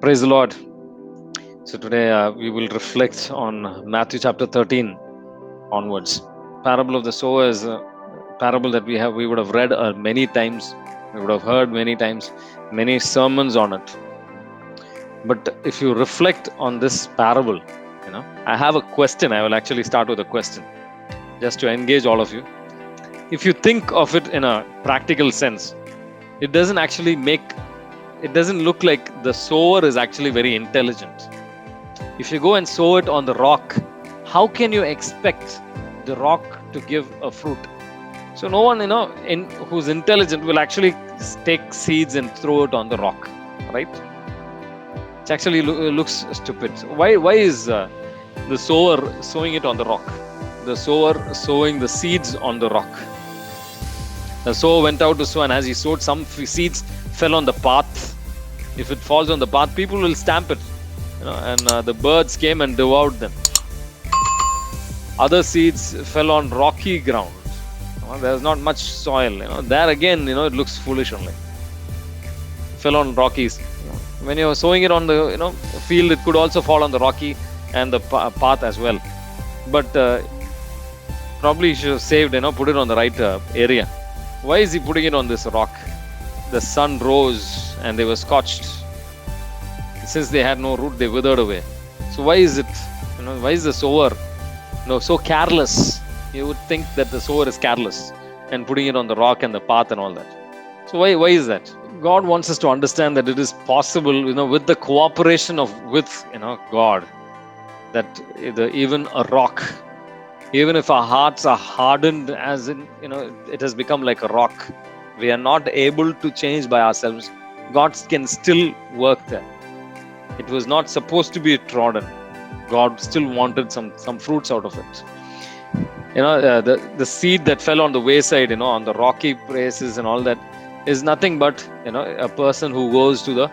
Praise the Lord. So today we will reflect on Matthew chapter 13 onwards. Parable of the sower is a parable that we would have read many times, we would have heard many times, many sermons on it. But if you reflect on this parable, I have a question. I will actually start with a question just to engage all of you. If you think of it in a practical sense, it doesn't look like the sower is actually very intelligent. If you go and sow it on the rock, how can you expect the rock to give a fruit? So no one, who's intelligent will actually take seeds and throw it on the rock, right? It actually looks stupid. Why is the sower sowing it on the rock? The sower sowing the seeds on the rock. The sower went out to sow, and as he sowed, some seeds fell on the path. If it falls on the path, people will stamp it, and the birds came and devoured them. Other seeds fell on rocky ground. There's not much soil. There again, it looks foolish only. Fell on rockies. When you're sowing it on the field, it could also fall on the rocky and the path as well. But probably you should have saved, put it on the right area. Why is he putting it on this rock? The sun rose and they were scorched. Since they had no root, they withered away. So why is it? Why is the sower so careless? You would think that the sower is careless and putting it on the rock and the path and all that. So why is that? God wants us to understand that it is possible, with the cooperation with God, that even a rock, even if our hearts are hardened, as in it has become like a rock, we are not able to change by ourselves. God can still work there. It was not supposed to be trodden. God still wanted some fruits out of it. The seed that fell on the wayside, on the rocky places and all that, is nothing but a person who goes to the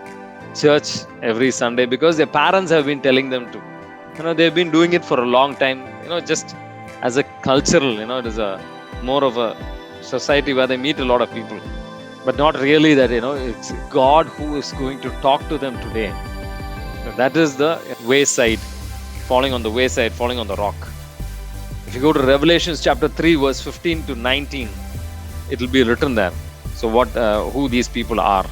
church every Sunday because their parents have been telling them to. They've been doing it for a long time. Just as a cultural, it is a more of a society where they meet a lot of people, but not really that it's God who is going to talk to them today. That is the wayside, falling on the wayside, falling on the rock. If you go to Revelation chapter 3 verse 15 to 19, it will be written there. So who these people are.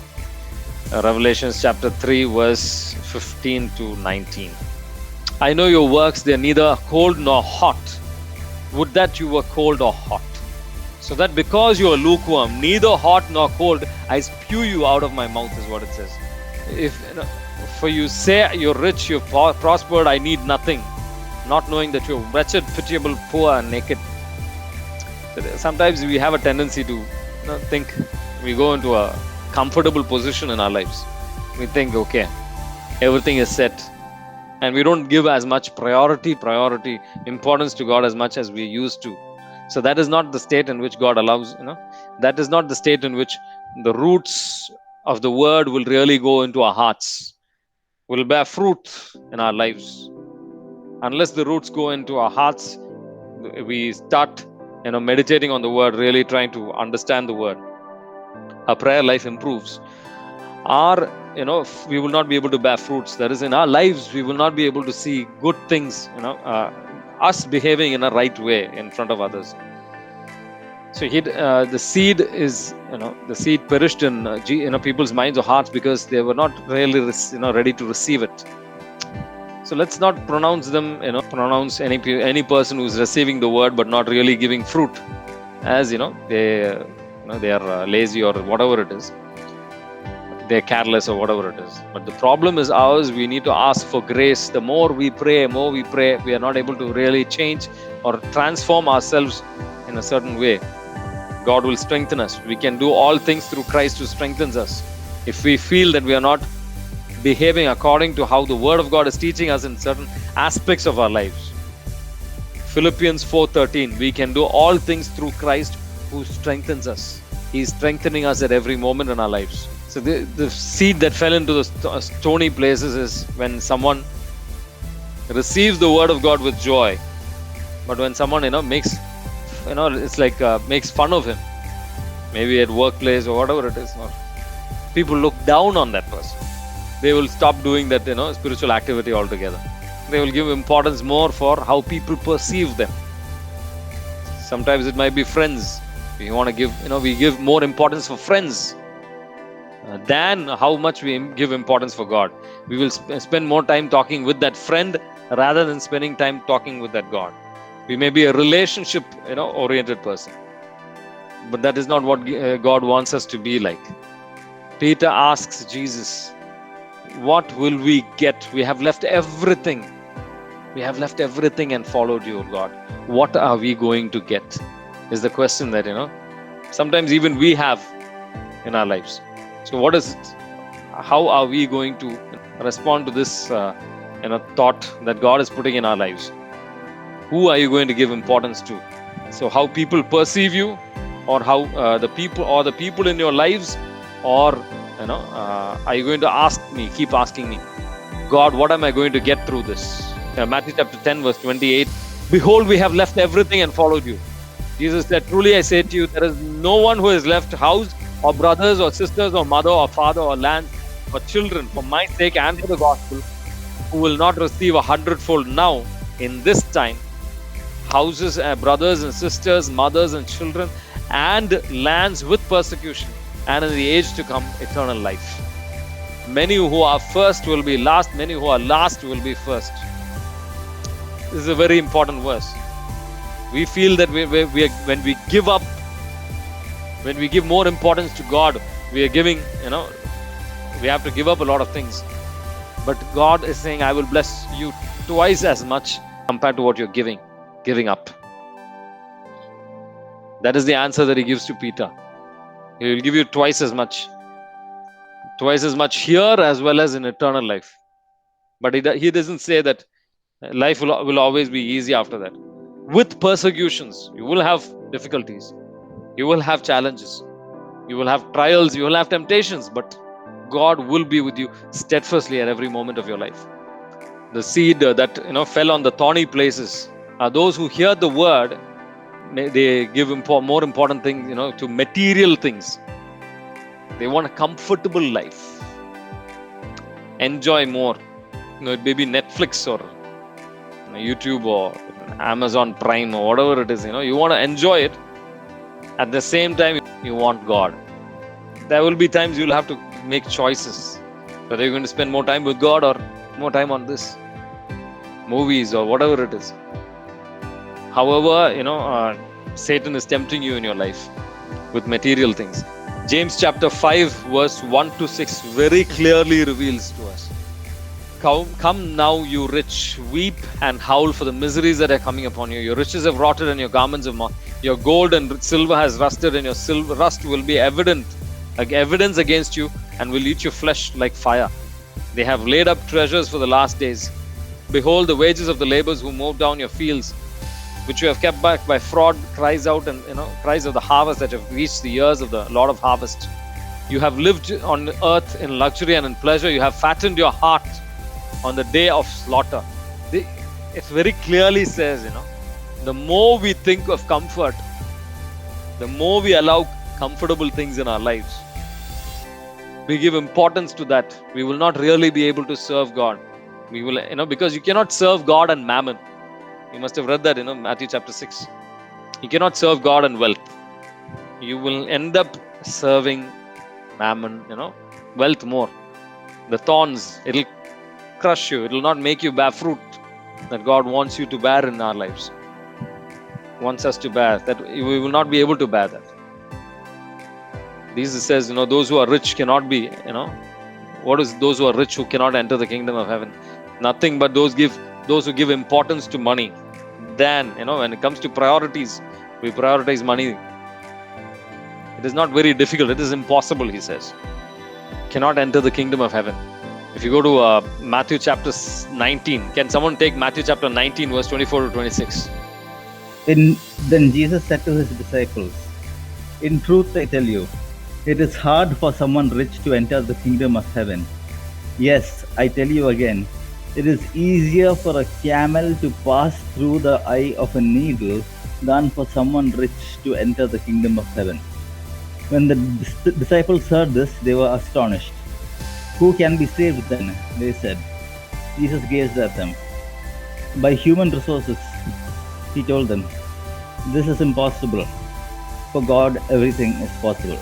Revelation chapter 3 verse 15 to 19. I know your works, they are neither cold nor hot. Would that you were cold or hot. So that because you are lukewarm, neither hot nor cold, I spew you out of my mouth, is what it says. For you say you're rich, you've prospered, I need nothing, not knowing that you're wretched, pitiable, poor, and naked. Sometimes we have a tendency to think we go into a comfortable position in our lives. We think, okay, everything is set, and we don't give as much priority, importance to God as much as we used to. So that is not the state in which God allows, that is not the state in which the roots of the word will really go into our hearts, will bear fruit in our lives. Unless the roots go into our hearts, we start meditating on the word, really trying to understand the word, our prayer life improves. We will not be able to bear fruits. That is, in our lives, we will not be able to see good things, us behaving in a right way in front of others. So the seed is, the seed perished in people's minds or hearts because they were not really, ready to receive it. So let's not pronounce them, pronounce any person who's receiving the word but not really giving fruit as, they are lazy or whatever it is. They're careless or whatever it is. But the problem is ours. We need to ask for grace. The more we pray, we are not able to really change or transform ourselves in a certain way. God will strengthen us. We can do all things through Christ who strengthens us. If we feel that we are not behaving according to how the Word of God is teaching us in certain aspects of our lives. Philippians 4:13, we can do all things through Christ who strengthens us. He is strengthening us at every moment in our lives. So the seed that fell into the stony places is when someone receives the Word of God with joy, but when someone makes it's like makes fun of him, maybe at workplace or whatever it is, or people look down on that person. they will stop doing that, spiritual activity altogether. They will give importance more for how people perceive them. Sometimes it might be friends. We want to give, we give more importance for friends than how much we give importance for God. We will spend more time talking with that friend rather than spending time talking with that God. We may be a relationship, oriented person, but that is not what God wants us to be like. Peter asks Jesus, what will we get? We have left everything. We have left everything and followed you, God. What are we going to get? Is the question that, sometimes even we have in our lives. So what is it? How are we going to respond to this thought that God is putting in our lives? Who are you going to give importance to? So how people perceive you, or how the people in your lives, or are you going to keep asking me, God, what am I going to get through this? Matthew chapter 10 verse 28, behold, we have left everything and followed you. Jesus said, truly I say to you, there is no one who has left house or brothers or sisters or mother or father or land or children for my sake and for the gospel, who will not receive 100-fold now in this time, houses, brothers and sisters, mothers and children, and lands with persecution, and in the age to come, eternal life. Many who are first will be last, many who are last will be first. This is a very important verse. We feel that when we give up, when we give more importance to God, we are giving, we have to give up a lot of things. But God is saying, I will bless you twice as much compared to what you're giving up. That is the answer that he gives to Peter. He will give you twice as much here as well as in eternal life. But he doesn't say that life will always be easy after that. With persecutions, you will have difficulties, you will have challenges, you will have trials, you will have temptations, but God will be with you steadfastly at every moment of your life. The seed that fell on the thorny places are those who hear the word. They give more important things, to material things. They want a comfortable life, enjoy more. It may be Netflix or YouTube or Amazon Prime or whatever it is. You want to enjoy it. At the same time, you want God. There will be times you'll have to make choices. Whether you're going to spend more time with God or more time on this, movies or whatever it is. However, Satan is tempting you in your life with material things. James chapter 5 verse 1-6 very clearly reveals to us. Come now, you rich, weep and howl for the miseries that are coming upon you. Your riches have rotted and your garments have moth. Your gold and silver has rusted, and your rust will be evidence against you, and will eat your flesh like fire. They have laid up treasures for the last days. Behold, the wages of the laborers who mowed down your fields, which you have kept back by fraud, cries out, and cries of the harvest that have reached the ears of the Lord of harvest. You have lived on earth in luxury and in pleasure. You have fattened your heart on the day of slaughter. It very clearly says, the more we think of comfort, the more we allow comfortable things in our lives. We give importance to that. We will not really be able to serve God. We will, because you cannot serve God and mammon. You must have read that, Matthew chapter 6. You cannot serve God and wealth. You will end up serving mammon, wealth more. The thorns, it'll crush you. It will not make you bear fruit that God wants you to bear in our lives. Wants us to bear, that we will not be able to bear that. Jesus says, those who are rich cannot be, what is those who are rich who cannot enter the kingdom of heaven? Nothing but those who give importance to money. Then, when it comes to priorities, we prioritize money. It is not very difficult. It is impossible, he says. Cannot enter the kingdom of heaven. If you go to Matthew chapter 19, can someone take Matthew chapter 19 verse 24-26? Then Jesus said to his disciples, in truth I tell you, it is hard for someone rich to enter the kingdom of heaven. Yes, I tell you again, it is easier for a camel to pass through the eye of a needle than for someone rich to enter the kingdom of heaven. When the disciples heard this, they were astonished. Who can be saved then? They said. Jesus gazed at them. By human resources, he told them, this is impossible. For God, everything is possible.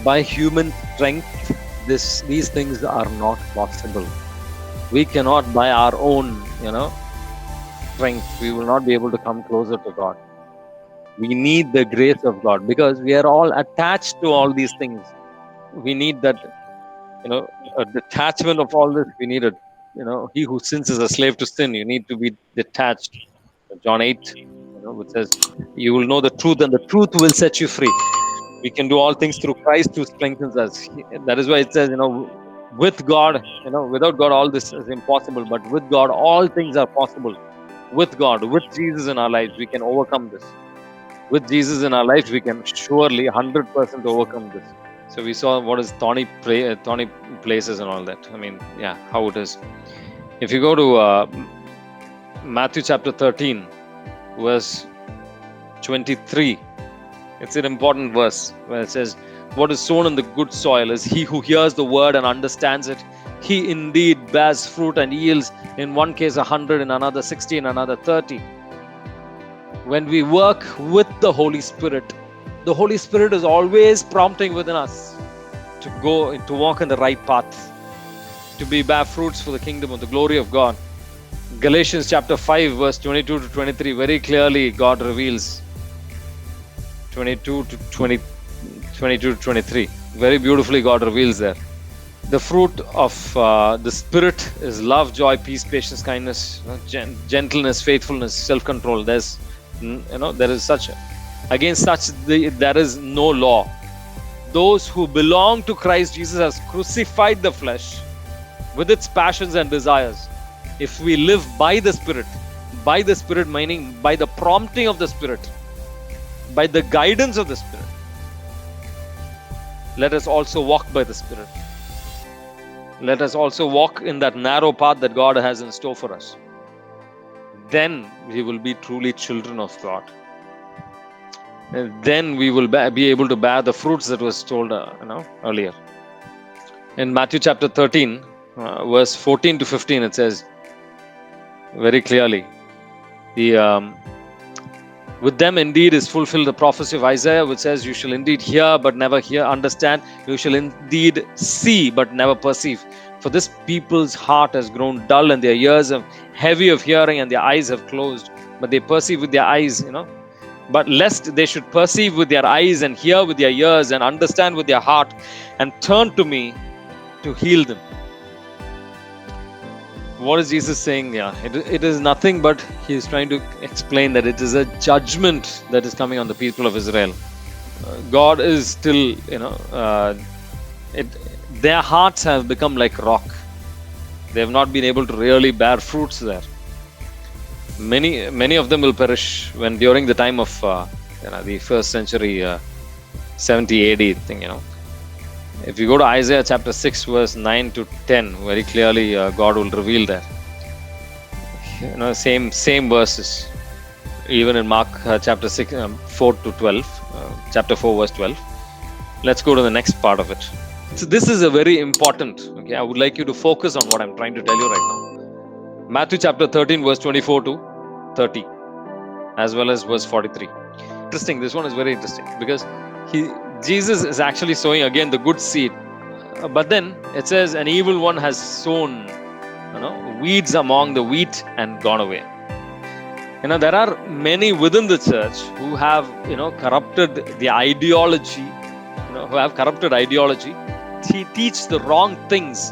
By human strength, these things are not possible. We cannot, by our own, strength, we will not be able to come closer to God. We need the grace of God because we are all attached to all these things. We need that, a detachment of all this. We need he who sins is a slave to sin. You need to be detached. John 8, which says, you will know the truth and the truth will set you free. We can do all things through Christ who strengthens us. That is why it says, with God, without God, all this is impossible. But with God, all things are possible. With God, with Jesus in our lives, we can overcome this. With Jesus in our lives, we can surely 100% overcome this. So we saw what is thorny places and all that. I mean, yeah, how it is. If you go to Matthew chapter 13, verse 23, it's an important verse where it says, what is sown in the good soil is he who hears the word and understands it. He indeed bears fruit and yields, in one case 100, in another 60, in another 30. When we work with the Holy Spirit is always prompting within us to walk in the right path, to bear fruits for the kingdom of the glory of God. Galatians chapter 5, verse 22 to 23, very clearly God reveals. 22 to 23, very beautifully God reveals there. The fruit of the Spirit is love, joy, peace, patience, kindness, gentleness, faithfulness, self-control. There is against such there is no law. Those who belong to Christ Jesus has crucified the flesh with its passions and desires. If we live by the Spirit meaning by the prompting of the Spirit, by the guidance of the Spirit, let us also walk by the Spirit. Let us also walk in that narrow path that God has in store for us. Then we will be truly children of God. And then we will be able to bear the fruits that was told earlier. In Matthew chapter 13, verse 14 to 15, it says very clearly, with them indeed is fulfilled the prophecy of Isaiah, which says, you shall indeed hear but never understand. You shall indeed see but never perceive. For this people's heart has grown dull and their ears are heavy of hearing and their eyes have closed. But they perceive with their eyes, But lest they should perceive with their eyes and hear with their ears and understand with their heart and turn to me to heal them. What is Jesus saying? Yeah, it is nothing but he is trying to explain that it is a judgment that is coming on the people of Israel. God is still, their hearts have become like rock. They have not been able to really bear fruits there. Many of them will perish when during the time of the first century 70 AD thing. If you go to Isaiah chapter 6, verse 9 to 10, very clearly God will reveal that. Same verses. Even in Mark chapter 6, 4 to 12, chapter 4, verse 12. Let's go to the next part of it. So this is a very important. Okay, I would like you to focus on what I'm trying to tell you right now. Matthew chapter 13, verse 24 to 30, as well as verse 43. Interesting. This one is very interesting because Jesus is actually sowing again the good seed, but then it says an evil one has sown, weeds among the wheat and gone away. There are many within the church who have, corrupted the ideology, who have corrupted ideology, teach the wrong things.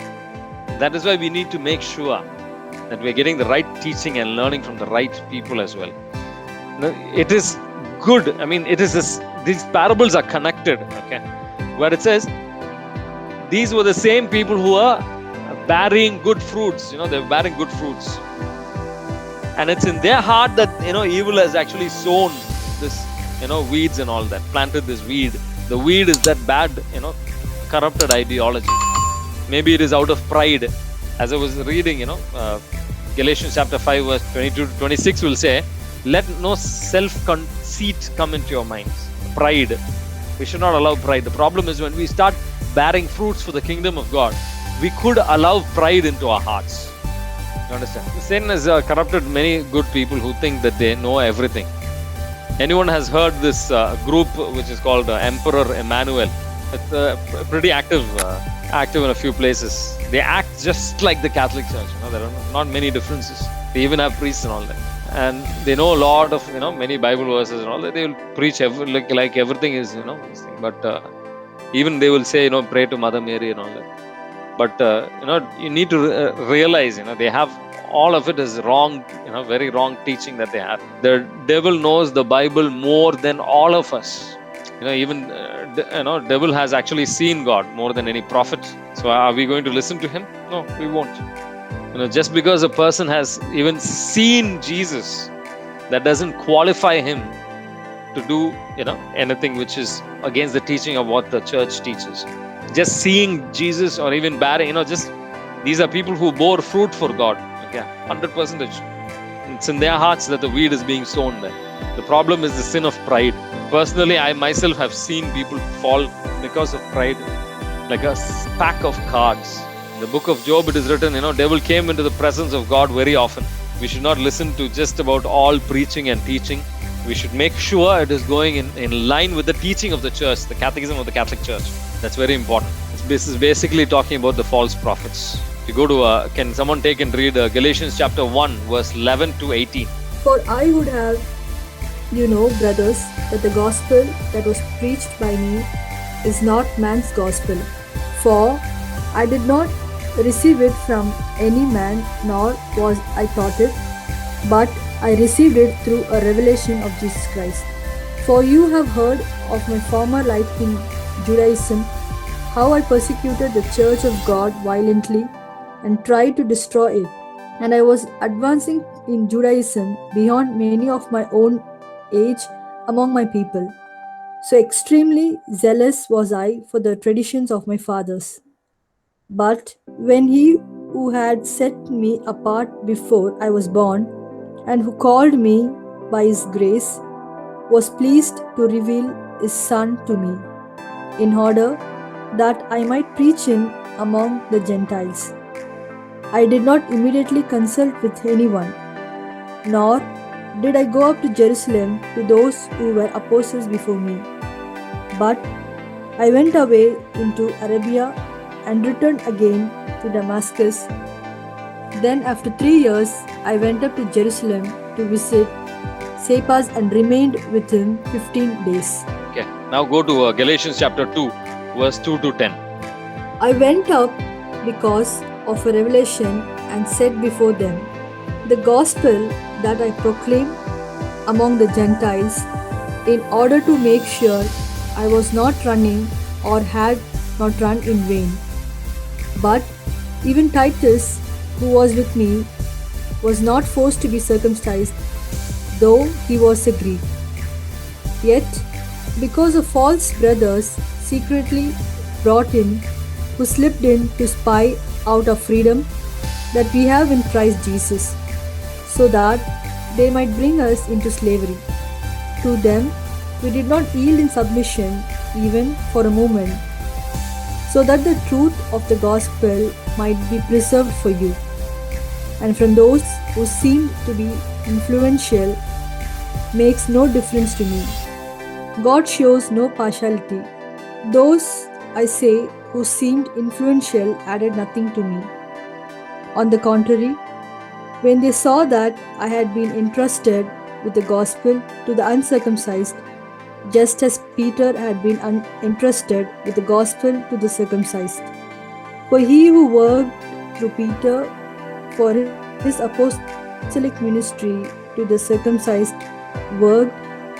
That is why we need to make sure that we're getting the right teaching and learning from the right people as well. It is good. I mean, these parables are connected, okay? Where it says, these were the same people who are bearing good fruits, they're bearing good fruits. And it's in their heart that, evil has actually sown this, weeds and all that, planted this weed. The weed is that bad, corrupted ideology. Maybe it is out of pride. As I was reading, Galatians chapter 5, verse 22 to 26 will say, let no self-conceit come into your minds. Pride. We should not allow pride. The problem is when we start bearing fruits for the kingdom of God, we could allow pride into our hearts. You understand? Satan has corrupted many good people who think that they know everything. Anyone has heard this group which is called Emperor Emmanuel? It's pretty active in a few places. They act just like the Catholic Church. There are not many differences. They even have priests and all that, and they know a lot of many Bible verses and all that. They will preach like everything is this thing. But even they will say pray to Mother Mary and all that. But you need to realize they have all of it is wrong, very wrong teaching that they have. The devil knows the Bible more than all of us. Even devil has actually seen God more than any prophet. So are we going to listen to him? No, we won't. Just because a person has even seen Jesus, that doesn't qualify him to do anything which is against the teaching of what the church teaches. Just seeing Jesus or even bearing, just these are people who bore fruit for God. Okay, 100%. It's in their hearts that the weed is being sown there. The problem is the sin of pride. Personally, I myself have seen people fall because of pride, like a pack of cards. In the book of Job, it is written, devil came into the presence of God very often. We should not listen to just about all preaching and teaching. We should make sure it is going in line with the teaching of the church, the catechism of the Catholic Church. That's very important. This is basically talking about the false prophets. If you go to, can someone take and read Galatians chapter 1, verse 11 to 18? For I would have, brothers, that the gospel that was preached by me is not man's gospel. For I did not receive it from any man, nor was I taught it, but I received it through a revelation of Jesus Christ. For you have heard of my former life in Judaism, how I persecuted the church of God violently and tried to destroy it. And I was advancing in Judaism beyond many of my own age among my people. So extremely zealous was I for the traditions of my fathers. But when he who had set me apart before I was born, and who called me by his grace, was pleased to reveal his Son to me, in order that I might preach him among the Gentiles. I did not immediately consult with anyone, nor did I go up to Jerusalem to those who were apostles before me. But I went away into Arabia and returned again to Damascus. Then after 3 years, I went up to Jerusalem to visit Cephas and remained with him 15 days. Okay, now go to Galatians chapter 2, verse 2 to 10. I went up because of a revelation and said before them, the gospel that I proclaim among the Gentiles, in order to make sure I was not running or had not run in vain. But even Titus, who was with me, was not forced to be circumcised, though he was a Greek. Yet, because of false brothers secretly brought in, who slipped in to spy out of freedom that we have in Christ Jesus, so that they might bring us into slavery. To them, we did not yield in submission even for a moment, so that the truth of the gospel might be preserved for you. And from those who seemed to be influential makes no difference to me. God shows no partiality. Those, I say, who seemed influential added nothing to me. On the contrary, when they saw that I had been entrusted with the gospel to the uncircumcised, just as Peter had been entrusted with the gospel to the circumcised. For he who worked through Peter for his apostolic ministry to the circumcised worked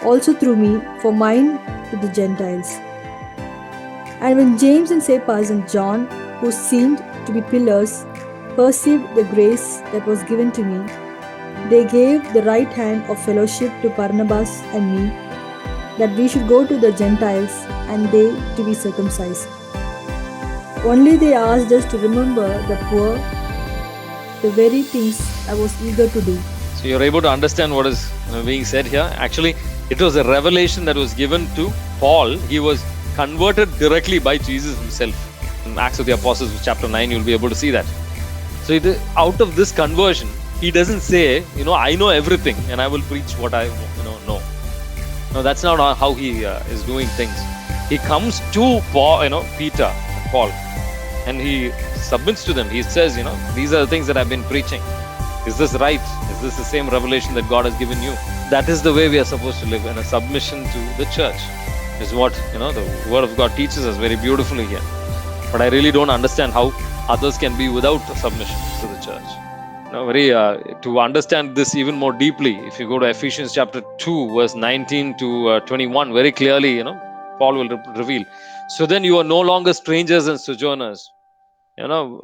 also through me for mine to the Gentiles. And when James and Cephas and John, who seemed to be pillars, perceived the grace that was given to me, they gave the right hand of fellowship to Barnabas and me, that we should go to the Gentiles and they to be circumcised. Only they asked us to remember the poor, the very things I was eager to do. So you're able to understand what is being said here. Actually, it was a revelation that was given to Paul. He was converted directly by Jesus himself. In Acts of the Apostles, chapter 9, you'll be able to see that. So out of this conversion, he doesn't say, I know everything and I will preach what I know. No, that's not how he is doing things. He comes to Peter and Paul, and he submits to them. He says, these are the things that I've been preaching. Is this right? Is this the same revelation that God has given you? That is the way we are supposed to live, in a submission to the church, is what the Word of God teaches us very beautifully here. But I really don't understand how others can be without submission to the church. To understand this even more deeply, if you go to Ephesians chapter 2, verse 19 to 21, very clearly, Paul will reveal. So then you are no longer strangers and sojourners,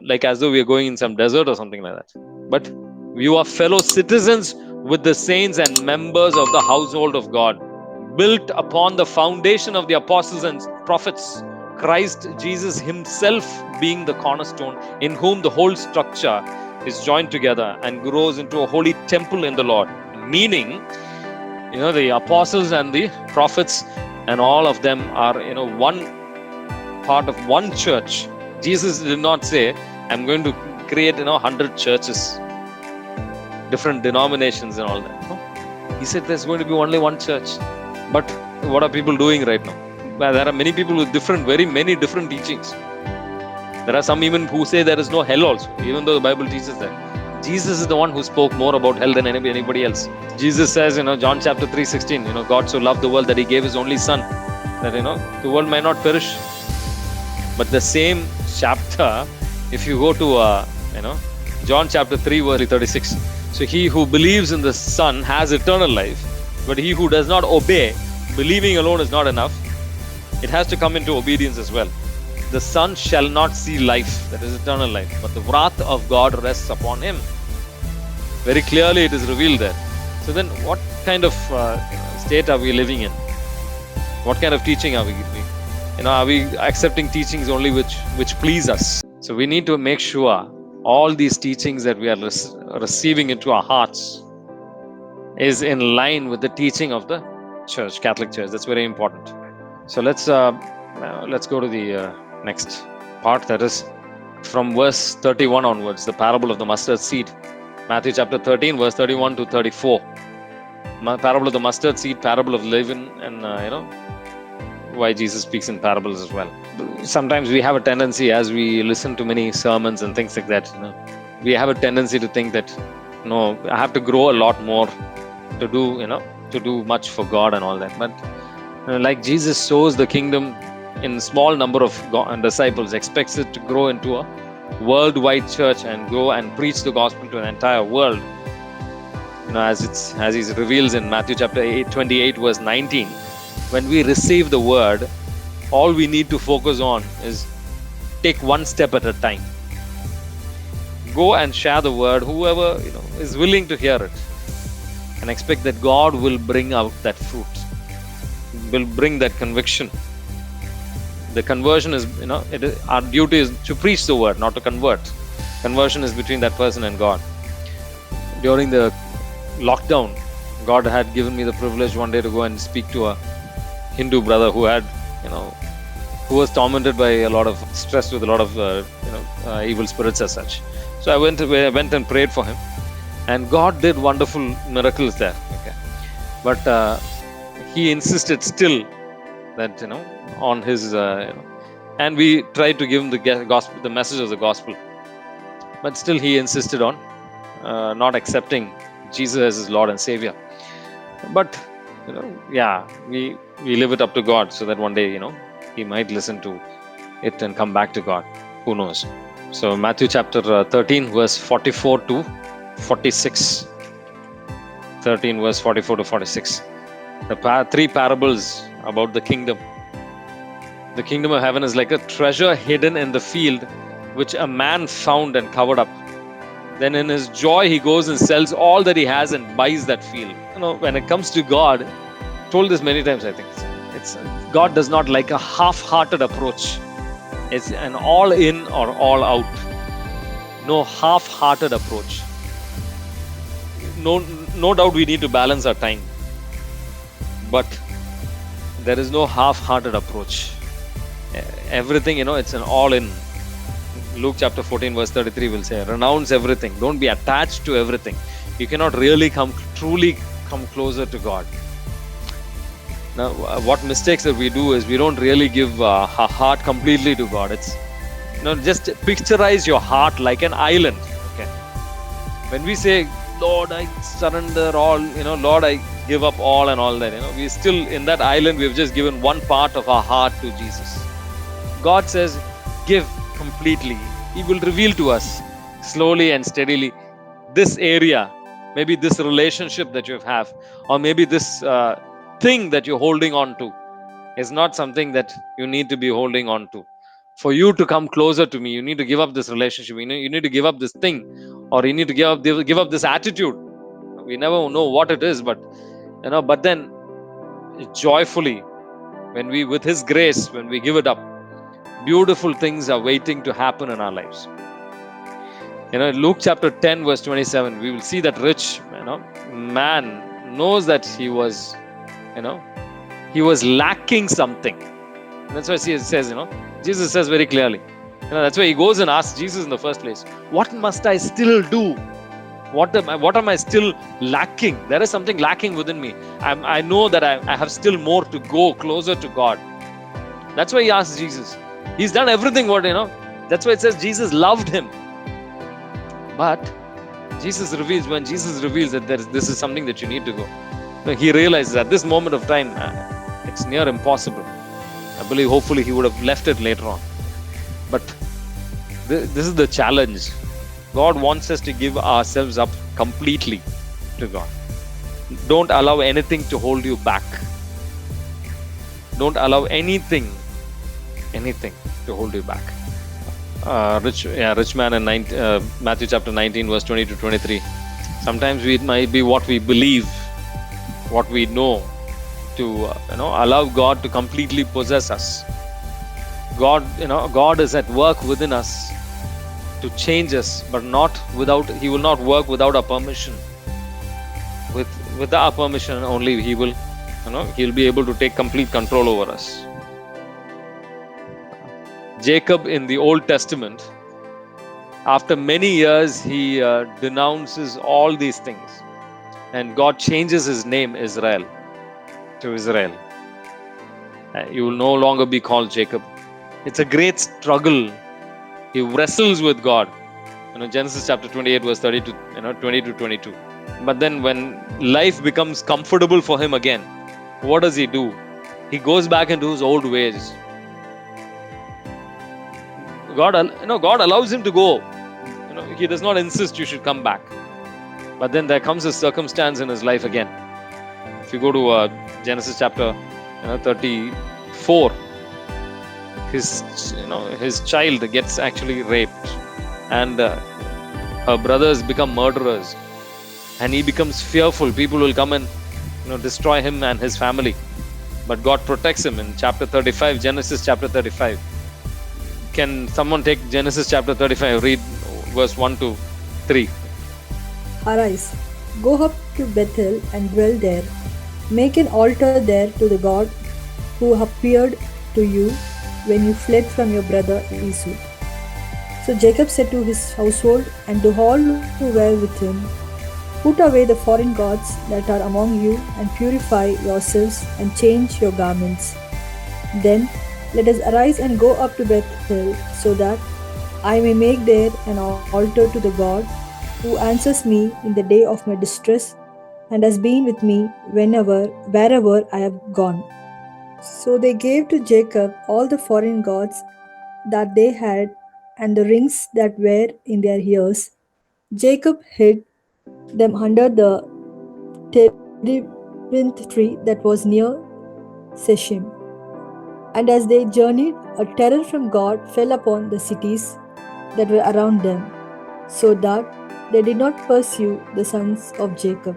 like as though we are going in some desert or something like that. But you are fellow citizens with the saints and members of the household of God, built upon the foundation of the apostles and prophets, Christ Jesus himself being the cornerstone, in whom the whole structure is joined together and grows into a holy temple in the Lord. Meaning, the apostles and the prophets and all of them are, one part of one church. Jesus did not say, I'm going to create, 100 churches, different denominations and all that. No. He said there's going to be only one church. But what are people doing right now? Well, there are many people with very many different teachings. There are some even who say there is no hell also, even though the Bible teaches that. Jesus is the one who spoke more about hell than anybody else. Jesus says, John chapter 3:16, God so loved the world that he gave his only son, that, the world might not perish. But the same chapter, if you go to, John chapter 3, verse 36. So he who believes in the Son has eternal life, but he who does not obey, believing alone is not enough. It has to come into obedience as well. The Son shall not see life, that is eternal life, but the wrath of God rests upon him. Very clearly it is revealed there. So then what kind of state are we living in? What kind of teaching are we giving? Are we accepting teachings only which please us? So we need to make sure all these teachings that we are receiving into our hearts is in line with the teaching of the Church, Catholic Church. That's very important. So let's go to the next part, that is from verse 31 onwards, the parable of the mustard seed. Matthew chapter 13, verse 31 to 34. Parable of the mustard seed, parable of leaven, and why Jesus speaks in parables as well. Sometimes we have a tendency, as we listen to many sermons and things like that, we have a tendency to think that, I have to grow a lot more to do much for God and all that. But like Jesus sows the kingdom in small number of disciples, expects it to grow into a worldwide church and go and preach the gospel to an entire world. As he reveals in Matthew chapter 28, verse 19. When we receive the word, all we need to focus on is take one step at a time. Go and share the word, whoever is willing to hear it, and expect that God will bring out that fruit, will bring that conviction. The conversion is, our duty is to preach the word, not to convert. Conversion is between that person and God. During the lockdown, God had given me the privilege one day to go and speak to a Hindu brother who had, who was tormented by a lot of stress with a lot of, evil spirits as such. So I went and prayed for him, and God did wonderful miracles there. Okay, but he insisted still that on his, and we tried to give him the gospel, the message of the gospel, but still he insisted on not accepting Jesus as his Lord and Savior. But we leave it up to God, so that one day he might listen to it and come back to God. Who knows? So Matthew chapter 13, verse 44 to 46. 13 verse 44 to 46. The three parables about the kingdom. The kingdom of heaven is like a treasure hidden in the field, which a man found and covered up. Then in his joy he goes and sells all that he has and buys that field. When it comes to God, I told this many times, I think, it's God does not like a half-hearted approach. It's an all-in or all-out. No half-hearted approach. No doubt we need to balance our time. But there is no half-hearted approach. Everything, it's an all in. Luke chapter 14 verse 33 will say, renounce everything. Don't be attached to everything. You cannot really truly come closer to God. Now, what mistakes that we do is we don't really give our heart completely to God. It's, just picturize your heart like an island. Okay. When we say, Lord, I surrender all, Lord, I give up all and all that, we still in that island, we've just given one part of our heart to Jesus. God says, give completely. He will reveal to us slowly and steadily this area, maybe this relationship that you have, or maybe this thing that you're holding on to is not something that you need to be holding on to. For you to come closer to me, you need to give up this relationship. You need to give up this thing, or you need to give up this attitude. We never know what it is, but but then joyfully, when we, with His grace, when we give it up, beautiful things are waiting to happen in our lives. Luke chapter 10 verse 27, we will see that rich man knows that he was lacking something. And that's why it says, Jesus says very clearly, that's why he goes and asks Jesus in the first place, what must I still do? What am I still lacking? There is something lacking within me. I know that I have still more to go closer to God. That's why he asks Jesus. He's done everything that's why it says Jesus loved him. But when Jesus reveals that this is something that you need to go. He realizes at this moment of time, it's near impossible. I believe hopefully he would have left it later on. But this is the challenge. God wants us to give ourselves up completely to God. Don't allow anything to hold you back. Don't allow anything to hold you back. Rich man in Matthew chapter 19 verse 20 to 23. Sometimes it might be what we believe, what we know, to allow God to completely possess us. God is at work within us to change us, but He will not work without our permission. With our permission only, He'll be able to take complete control over us. Jacob in the Old Testament, after many years, he denounces all these things, and God changes his name Israel to Israel. You will no longer be called Jacob. It's a great struggle. He wrestles with God. Genesis chapter 28 verse 30 to 20 to 22. But then when life becomes comfortable for him again, what does he do? He goes back into his old ways. God allows him to go. He does not insist you should come back. But then there comes a circumstance in his life again. If you go to Genesis chapter 34, his child gets actually raped, and her brothers become murderers, and he becomes fearful. People will come and destroy him and his family. But God protects him in chapter 35, Genesis chapter 35. Can someone take Genesis chapter 35, read verse 1 to 3. Arise, go up to Bethel and dwell there. Make an altar there to the God who appeared to you when you fled from your brother Esau. So Jacob said to his household and to all who were with him, put away the foreign gods that are among you and purify yourselves and change your garments. Then let us arise and go up to Bethel, so that I may make there an altar to the God who answers me in the day of my distress and has been with me wherever I have gone. So they gave to Jacob all the foreign gods that they had and the rings that were in their ears. Jacob hid them under the terebinth tree that was near Shechem. And as they journeyed, a terror from God fell upon the cities that were around them, so that they did not pursue the sons of Jacob.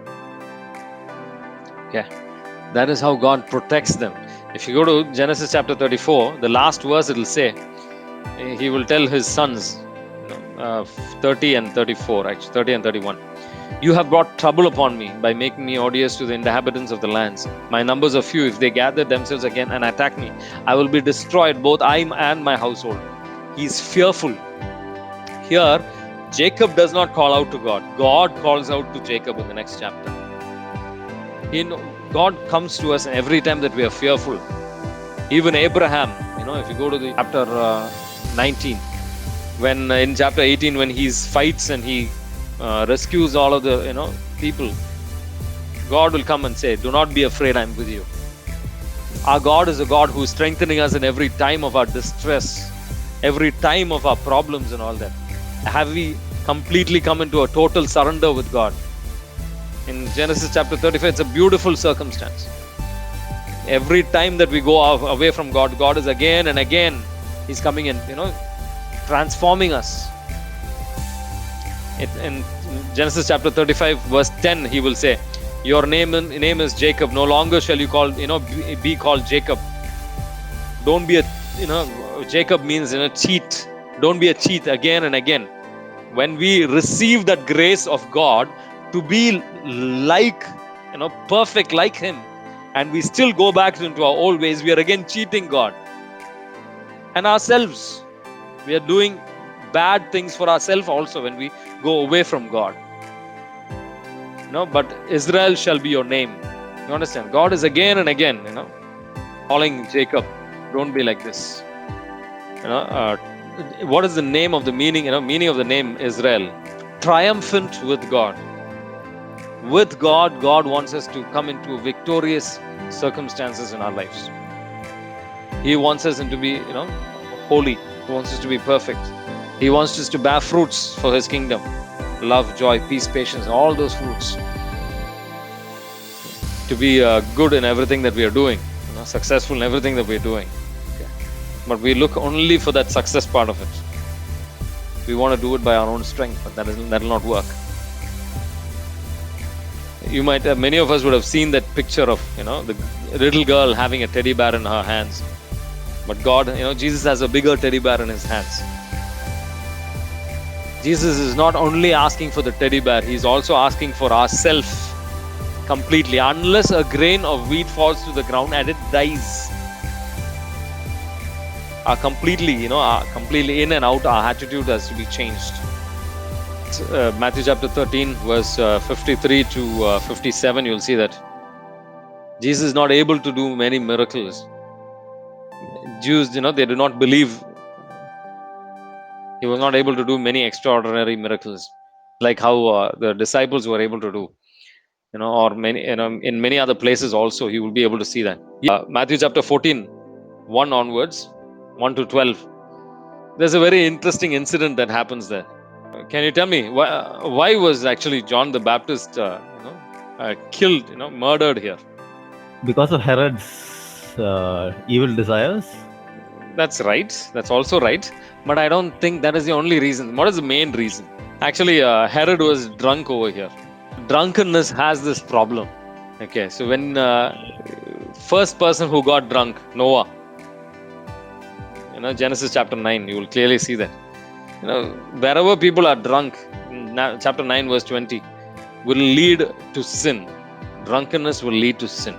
Yeah, that is how God protects them. If you go to Genesis chapter 34, the last verse, it will say, He will tell His sons, 30 and 34, actually 30 and 31. You have brought trouble upon me by making me odious to the inhabitants of the lands. My numbers are few. If they gather themselves again and attack me, I will be destroyed, both I and my household. He is fearful. Here, Jacob does not call out to God. God calls out to Jacob in the next chapter. God comes to us every time that we are fearful. Even Abraham, if you go to the chapter 19, when in chapter 18, when he fights and he rescues all of the people, God will come and say, do not be afraid, I'm with you. Our God is a God who is strengthening us in every time of our distress, every time of our problems and all that. Have we completely come into a total surrender with God? In Genesis chapter 35, it's a beautiful circumstance. Every time that we go away from God, God is again and again, He's coming in, transforming us. In Genesis chapter 35, verse 10, He will say, your name is Jacob. No longer shall you be called Jacob. Don't be Jacob means cheat. Don't be a cheat again and again. When we receive that grace of God to be like, perfect like Him, and we still go back into our old ways, we are again cheating God and ourselves. We are doing bad things for ourselves also when we go away from God. But Israel shall be your name. You understand? God is again and again, calling Jacob, don't be like this. What is the name of the meaning? Meaning of the name Israel. Triumphant with God. With God, God wants us to come into victorious circumstances in our lives. He wants us to be, holy. He wants us to be perfect. He wants us to bear fruits for His kingdom. Love, joy, peace, patience, all those fruits. To be good in everything that we are doing, successful in everything that we are doing. Okay. But we look only for that success part of it. We want to do it by our own strength, but that will not work. You might, many of us would have seen that picture of, the little girl having a teddy bear in her hands. But God, Jesus has a bigger teddy bear in His hands. Jesus is not only asking for the teddy bear, He's also asking for ourself completely. Unless a grain of wheat falls to the ground and it dies, completely in and out, our attitude has to be changed. Matthew chapter 13, verse 53 to 57, you'll see that Jesus is not able to do many miracles. Jews, they do not believe. He was not able to do many extraordinary miracles like how the disciples were able to do, or many, in many other places also He will be able to see that. Matthew chapter 14, 1 onwards, 1 to 12. There's a very interesting incident that happens there. Can you tell me why was actually John the Baptist killed, murdered here? Because of Herod's evil desires. That's right. That's also right. But I don't think that is the only reason. What is the main reason? Actually, Herod was drunk over here. Drunkenness has this problem. Okay, so when first person who got drunk, Noah, Genesis chapter 9, you will clearly see that. Wherever people are drunk, chapter 9 verse 20, will lead to sin. Drunkenness will lead to sin.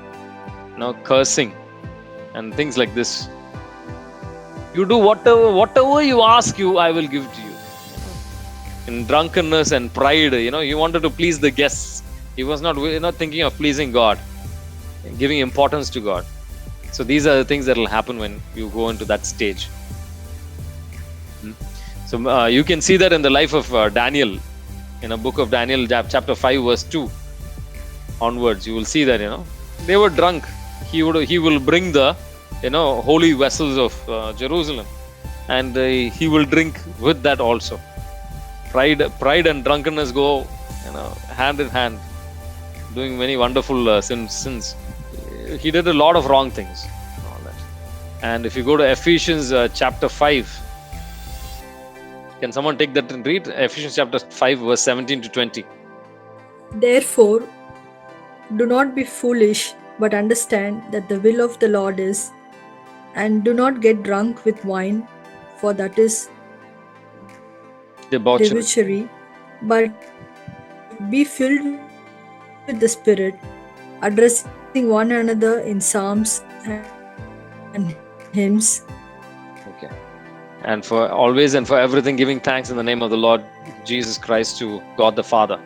Cursing and things like this. You do whatever you ask you, I will give to you. In drunkenness and pride, he wanted to please the guests. He was not thinking of pleasing God, giving importance to God. So these are the things that will happen when you go into that stage. So you can see that in the life of Daniel, in a book of Daniel, chapter 5, verse 2 onwards. You will see that they were drunk. He will bring the holy vessels of Jerusalem, and he will drink with that also. Pride and drunkenness go hand in hand, doing many wonderful sins. He did a lot of wrong things and all that. And if you go to Ephesians chapter 5, can someone take that and read? Ephesians chapter 5, verse 17 to 20. Therefore, do not be foolish, but understand that the will of the Lord is, and do not get drunk with wine, for that is debauchery, but be filled with the Spirit, addressing one another in psalms and hymns. Okay. And for always and for everything, giving thanks in the name of the Lord Jesus Christ to God the Father.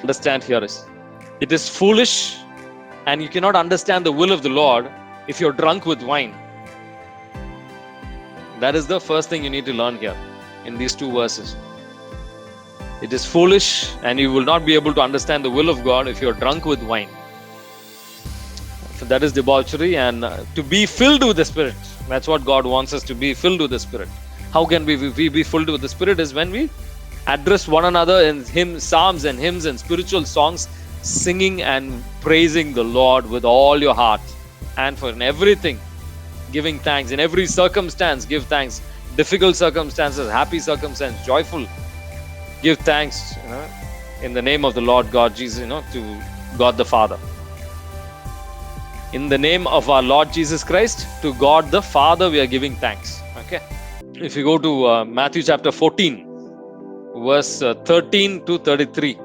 Understand here is, it is foolish, and you cannot understand the will of the Lord if you're drunk with wine. That is the first thing you need to learn here in these two verses. It is foolish, and you will not be able to understand the will of God if you're drunk with wine. So that is debauchery, and to be filled with the Spirit. That's what God wants us to be, filled with the Spirit. How can we be filled with the Spirit? Is when we address one another in hymns, psalms and hymns and spiritual songs, singing and praising the Lord with all your heart, and for in everything giving thanks. In every circumstance give thanks. Difficult circumstances, happy circumstances, joyful, give thanks, in the name of the Lord God Jesus, to God the Father. In the name of our Lord Jesus Christ, to God the Father we are giving thanks. Okay. If you go to Matthew chapter 14, verse 13 to 33.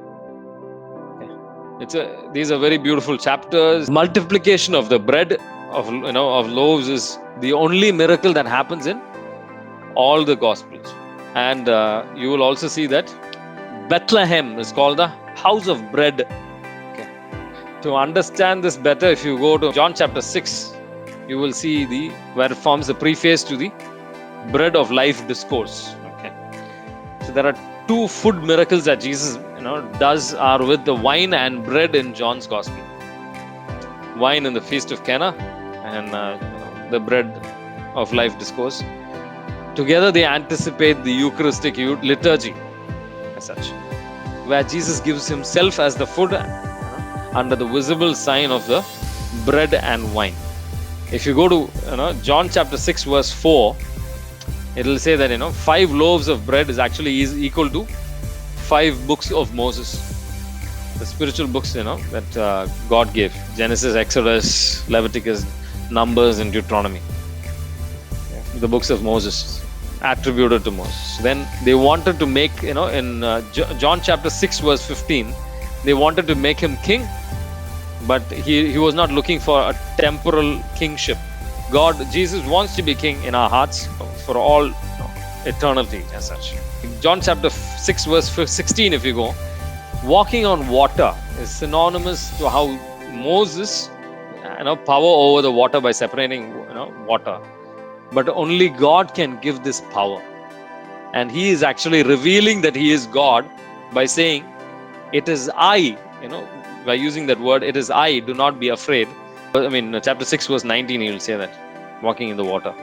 These are very beautiful chapters. Multiplication of the bread of loaves is the only miracle that happens in all the Gospels. And you will also see that Bethlehem is called the house of bread. Okay. To understand this better, if you go to John chapter 6, you will see where it forms the preface to the bread of life discourse. Okay. So there are two food miracles that Jesus does are with the wine and bread in John's Gospel. Wine in the Feast of Cana and the bread of life discourse. Together they anticipate the Eucharistic liturgy as such, where Jesus gives himself as the food under the visible sign of the bread and wine. If you go to John chapter 6 verse 4, it will say that 5 loaves of bread is actually equal to 5 books of Moses, the spiritual books that God gave: Genesis, Exodus, Leviticus, Numbers, and Deuteronomy. The books of Moses attributed to Moses. Then they wanted to make in John chapter 6 verse 15, they wanted to make him king, but he was not looking for a temporal kingship. Jesus wants to be king in our hearts for all eternity as such. John chapter 6 verse 16, if you go, walking on water is synonymous to how Moses power over the water by separating water, but only God can give this power. And he is actually revealing that he is God by saying, it is I, by using that word, it is I, do not be afraid. Chapter 6 verse 19, he will say that, walking in the water.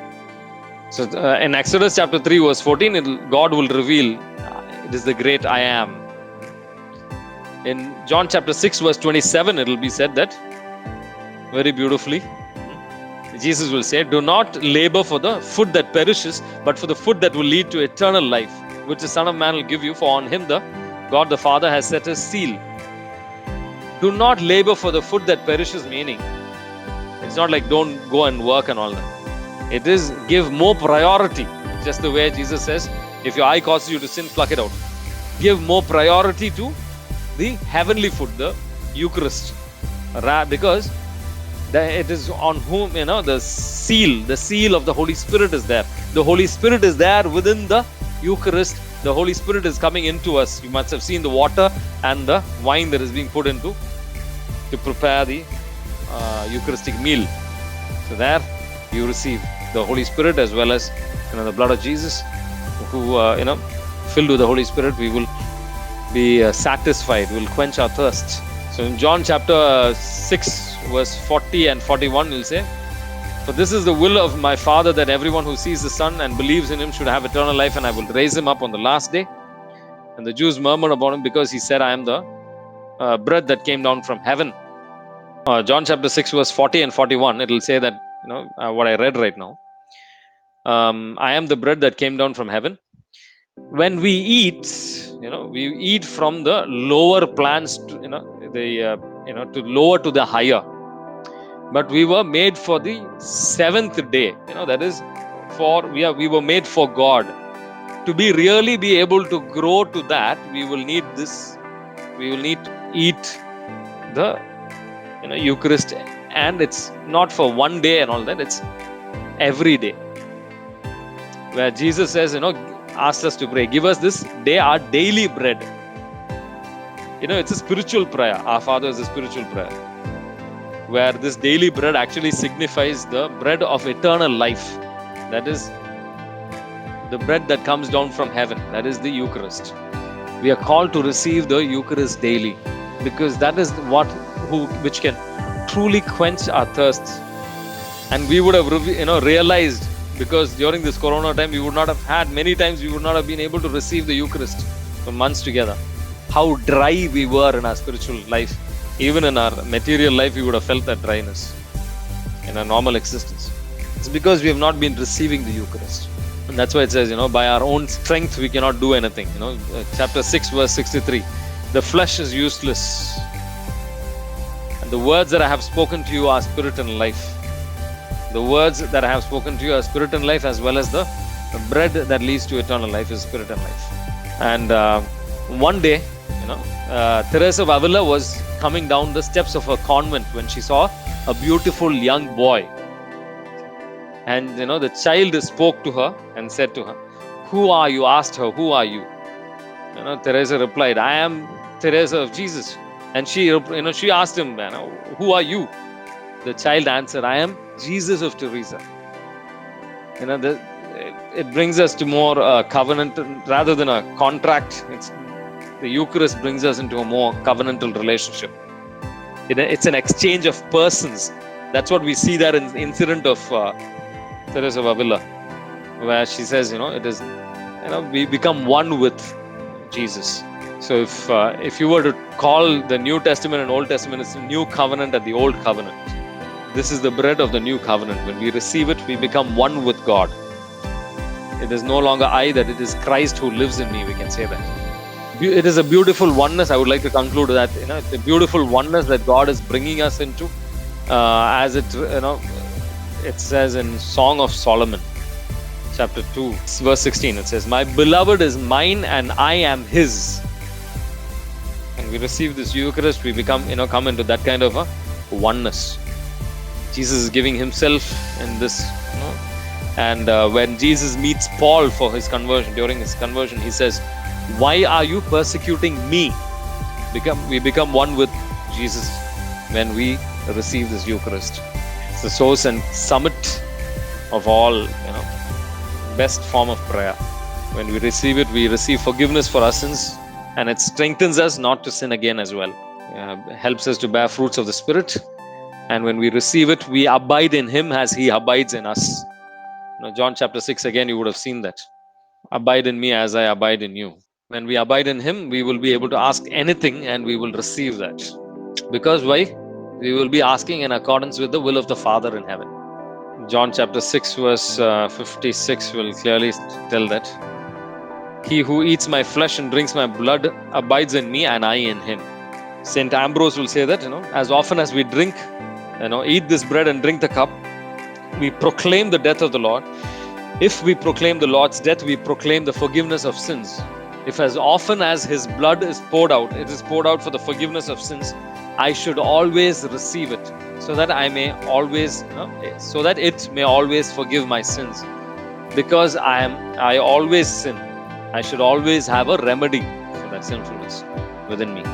So in Exodus chapter 3 verse 14, God will reveal, it is the great I am. In John chapter 6 verse 27, it will be said that, very beautifully, Jesus will say, do not labor for the food that perishes, but for the food that will lead to eternal life, which the Son of Man will give you, for on him God the Father has set his seal. Do not labor for the food that perishes, meaning it's not like don't go and work and all that. It is give more priority, just the way Jesus says, if your eye causes you to sin, pluck it out. Give more priority to the heavenly food, the Eucharist, because it is on whom the seal of the Holy Spirit is there. The Holy Spirit is there within the Eucharist. The Holy Spirit is coming into us. You must have seen the water and the wine that is being put into to prepare the Eucharistic meal. So there you receive the Holy Spirit as well as the blood of Jesus, who filled with the Holy Spirit, we will be satisfied, we will quench our thirst. So in John chapter 6 verse 40 and 41, we'll say, for this is the will of my Father, that everyone who sees the Son and believes in him should have eternal life, and I will raise him up on the last day. And the Jews murmured about him because he said, I am the bread that came down from heaven. John chapter 6 verse 40 and 41, it will say that, what I read right now, I am the bread that came down from heaven. When we eat, we eat from the lower plans to, to lower to the higher. But we were made for the 7th day. That is we were made for God. To really be able to grow to that, we will need this. We will need to eat the Eucharist, and it's not for one day and all that. It's every day. Where Jesus says, asks us to pray, give us this day our daily bread. It's a spiritual prayer. Our Father is a spiritual prayer, where this daily bread actually signifies the bread of eternal life. That is the bread that comes down from heaven. That is the Eucharist. We are called to receive the Eucharist daily, because that is which can truly quench our thirst. And we would have realized, because during this Corona time, we would not have had, many times we would not have been able to receive the Eucharist for months together, how dry we were in our spiritual life. Even in our material life, we would have felt that dryness in our normal existence. It's because we have not been receiving the Eucharist. And that's why it says, by our own strength, we cannot do anything. Chapter 6, verse 63, the flesh is useless. And the words that I have spoken to you are spirit and life. The words that I have spoken to you are spirit and life, as well as the bread that leads to eternal life is spirit and life. And one day, Teresa of Avila was coming down the steps of her convent when she saw a beautiful young boy. And the child spoke to her and said to her, "Who are you?" Asked her, "Who are you?" Teresa replied, "I am Teresa of Jesus." And she asked him, "Who are you?" The child answered, "I am Jesus of Teresa." It brings us to more covenant rather than a contract. The Eucharist brings us into a more covenantal relationship. It's an exchange of persons. That's what we see there in the incident of Teresa of Avila, where she says, it is, we become one with Jesus. So if you were to call the New Testament and Old Testament, it's a new covenant and the Old Covenant. This is the bread of the new covenant. When we receive it, we become one with God. It is no longer I, that it is Christ who lives in me. We can say that. It is a beautiful oneness. I would like to conclude that, it's a beautiful oneness that God is bringing us into, as it says in Song of Solomon, chapter 2, verse 16. It says, "My beloved is mine and I am his." And we receive this Eucharist, we become, come into that kind of a oneness. Jesus is giving himself in this, and when Jesus meets Paul for his conversion, during his conversion, he says, "Why are you persecuting me?" We become one with Jesus when we receive this Eucharist. It's the source and summit of all, best form of prayer. When we receive it, we receive forgiveness for our sins, and it strengthens us not to sin again as well. Helps us to bear fruits of the Spirit. And when we receive it, we abide in him as he abides in us. John chapter 6, again, you would have seen that. Abide in me as I abide in you. When we abide in him, we will be able to ask anything and we will receive that. Because why? We will be asking in accordance with the will of the Father in heaven. John chapter 6, verse 56 will clearly tell that. "He who eats my flesh and drinks my blood abides in me and I in him." St. Ambrose will say that, as often as we drink, eat this bread and drink the cup, we proclaim the death of the Lord. If we proclaim the Lord's death, we proclaim the forgiveness of sins. If as often as his blood is poured out, it is poured out for the forgiveness of sins, I should always receive it, so that I may always, so that it may always forgive my sins. Because I always sin, I should always have a remedy for that sinfulness within me.